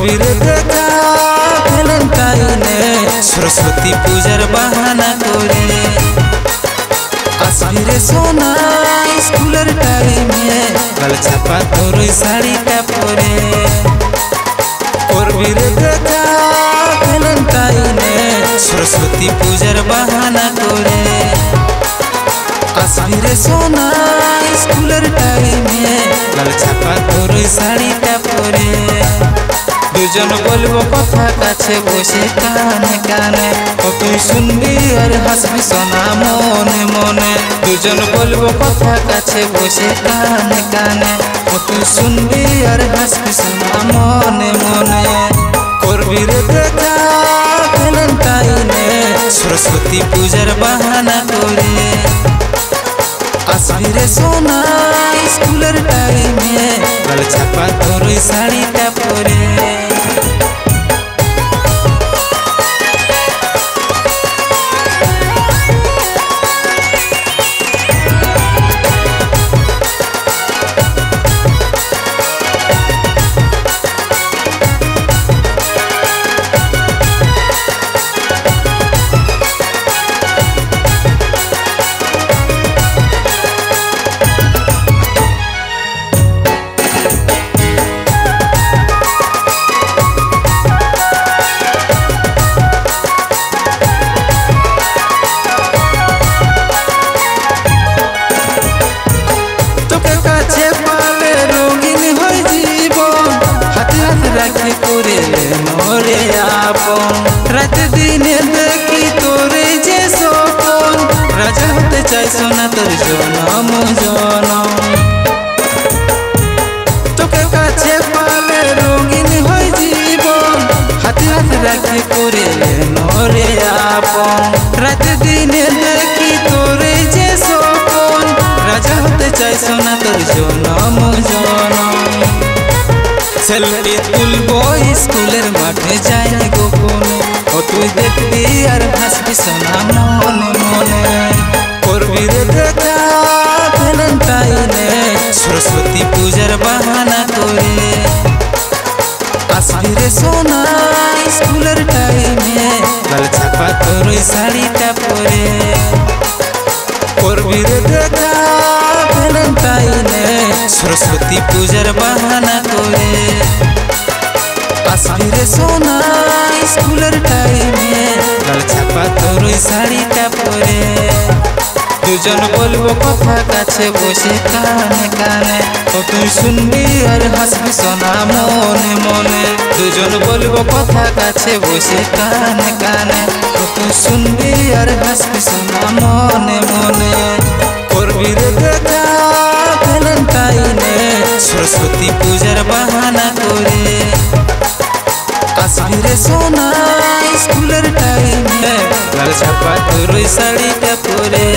করবি রে দেখা ভ্যালেন্টাইনে সরস্বতী পূজার বাহানা করে আসবি রে সোনা স্কুলের টাইমে গাল ছাপা তোর শাড়িটা পরে করবি রে দেখা ভ্যালেন্টাইনে সরস্বতী পূজার বাহানা করে আসবি রে সোনা স্কুলের টাইমে গাল ছাপা তোর শাড়িটা পরে দুজন বলবো কথা কাছে বসে কানে কানে ও তুই শুনবি আর হাসবি সোনা মনে মনে দুজন বলবো কথা কাছে বসে কানে কানে ও তুই শুনবি আর হাসবি সোনা মনে মনে করবি রে দেখা ভ্যালেন্টাইনে সরস্বতী পূজার বাহানা করে আসবি রে সোনা স্কুলের টাইমে গাল ছাপা তোর শাড়িটা পরে করে মরে আপন রাত দিনে দেখি তোরে যে সপন রাজা হতে চাই সোনা তোর জনম জনম তোকে কাছে পালে রঙিন হয় জীবন হাতে হাত রাখে করে মরে আপন রাত দিনে দেখি তোরে যে সপন রাজা হতে চাই সোনা তোর জনম জনম সেলফি তুলবো স্কুলের মাঠে যাই গোপনে ও তুই দেখবি আর হাসবি সোনা মনে মনে করবি রে দেখা ভ্যালেন্টাইনে সরস্বতী পূজার বাহানা করে আসবি রে সোনা স্কুলের টাইমে গাল ছাপা তোর শাড়িটা পরে করবি রে দেখা ভ্যালেন্টাইনে সরস্বতী পূজার বাহানা করে আসবি রে সোনা স্কুলের টাইমে গাল ছাপা তোর শাড়িটা পরে দুজন বলবো কথা কাছে বসে কানে কানে ও তুই শুনবি আর হাসবি সোনা মনে মনে দুজন বলবো কথা কাছে বসে কানে কানে ও তুই শুনবি আর হাসবি সোনা মনে মনে করবি রে দেখা ভ্যালেন্টাইনে সরস্বতী পূজার বাহানা করে আসবি রে সোনা স্কুলের টাইমে গাল ছাপা তোর শাড়িটা পরে।